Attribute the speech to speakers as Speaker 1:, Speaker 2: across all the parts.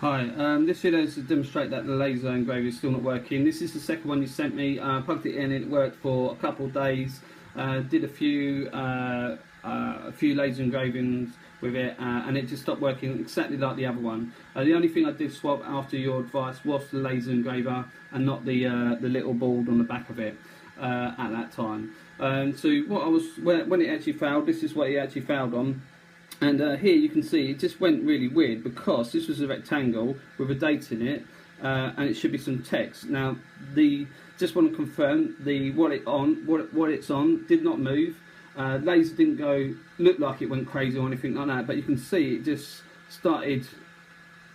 Speaker 1: Hi, this video is to demonstrate that the laser engraver is still not working. This is the second one you sent me. I plugged it in, it worked for a couple of days. Did a few laser engravings with it, and it just stopped working exactly like the other one. The only thing I did swap after your advice was the laser engraver and not the little board on the back of it at that time. So what I was when it actually failed, this is what it actually failed on. And here you can see it just went really weird because this was a rectangle with a date in it, and it should be some text. Now, just want to confirm what it's on did not move. Laser didn't look like it went crazy or anything like that, but you can see it just started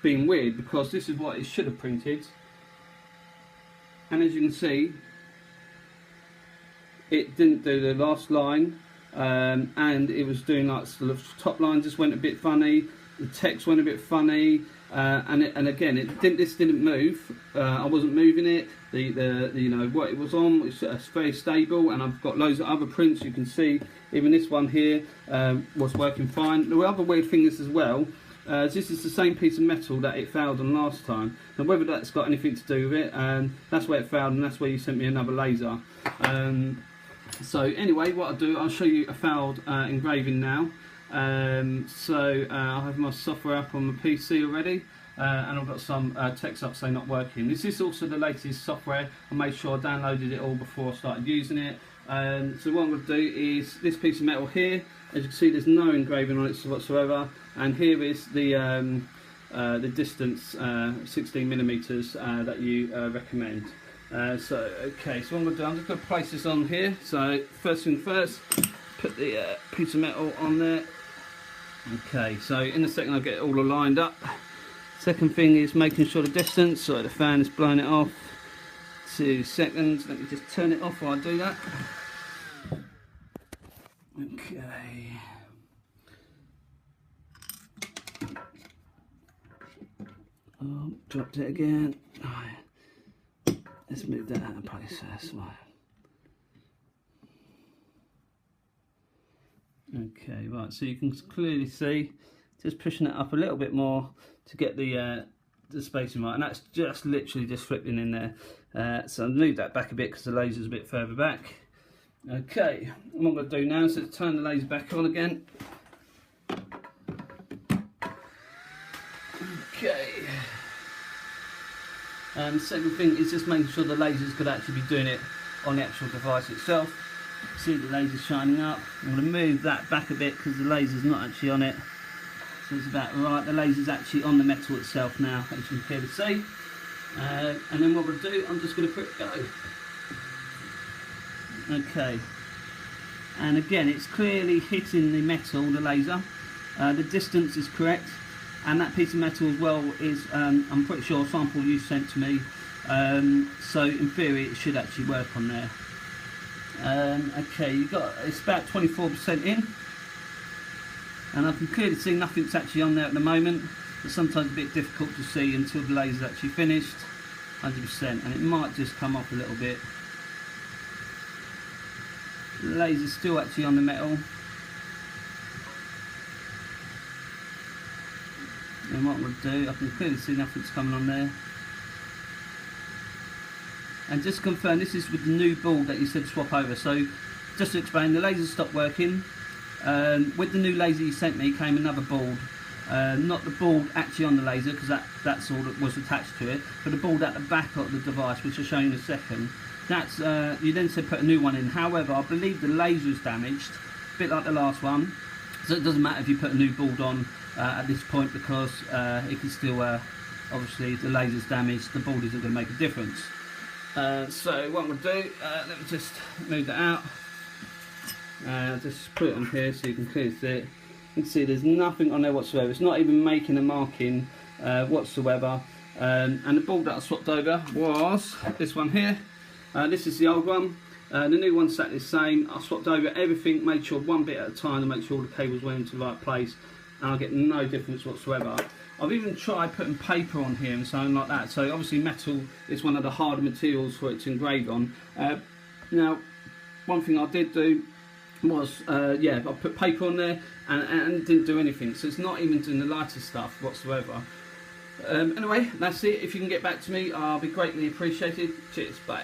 Speaker 1: being weird because this is what it should have printed. And as you can see, it didn't do the last line. And it was doing like sort of top line just went a bit funny, the text went a bit funny, and again this didn't move. I wasn't moving it. You know what it was on. It's very stable, and I've got loads of other prints. You can see even this one here was working fine. The other weird thing is as well. This is the same piece of metal that it failed on last time. Now whether that's got anything to do with it, that's where it failed, and that's where you sent me another laser. So anyway, what I'll do, I'll show you a failed engraving now. I have my software up on my PC already, and I've got some text up saying not working. This is also the latest software. I made sure I downloaded it all before I started using it. So what I'm going to do is this piece of metal here. As you can see, there's no engraving on it whatsoever, and here is the distance, 16mm that you recommend. Okay, so what I'm going to do, I'm just going to place this on here. So first thing first, put the piece of metal on there. Okay, so in a second I'll get it all lined up. Second thing is making sure the distance, so the fan is blowing it off. 2 seconds, let me just turn it off while I do that. Okay. Oh, dropped it again. Let's move that out of place first. Okay, right, so you can clearly see, just pushing it up a little bit more to get the spacing right, and that's just literally just flipping in there. So I'll move that back a bit because the laser's a bit further back. Okay, what I'm going to do now is turn the laser back on again. Okay. Second thing is just making sure the lasers could actually be doing it on the actual device itself. See the laser shining up. I'm going to move that back a bit because the laser's not actually on it. So it's about right. The laser's actually on the metal itself now, as you can clearly see. And then what we'll do, I'm just going to put it go. Okay. And again, it's clearly hitting the metal, the laser. The distance is correct. And that piece of metal as well is, I'm pretty sure, a sample you sent to me. So in theory it should actually work on there. Okay, it's about 24% in. And I can clearly see nothing's actually on there at the moment. It's sometimes a bit difficult to see until the laser's actually finished. 100%, and it might just come off a little bit. The laser's still actually on the metal. And what we'll do, I can clearly see nothing's coming on there. And just to confirm, this is with the new board that you said swap over. So just to explain, the laser stopped working. With the new laser you sent me came another board. Not the board actually on the laser, because that's all that was attached to it, but the board at the back of the device, which I'll show you in a second. That's you then said put a new one in. However, I believe the laser is damaged, a bit like the last one. So it doesn't matter if you put a new board on at this point, because it can still, obviously the laser's damaged, the board isn't going to make a difference. So what I'm going to do, let me just move that out. Just put it on here so you can clearly see it. You can see there's nothing on there whatsoever. It's not even making a marking whatsoever. And the board that I swapped over was this one here. This is the old one. The new one sat the same. I swapped over everything, made sure one bit at a time to make sure all the cables went into the right place, and I get no difference whatsoever. I've even tried putting paper on here and something like that. So obviously metal is one of the harder materials for it to engrave on. Now, one thing I did do was, yeah, I put paper on there and it didn't do anything. So it's not even doing the lighter stuff whatsoever. Anyway, that's it. If you can get back to me, I'll be greatly appreciated. Cheers, bye.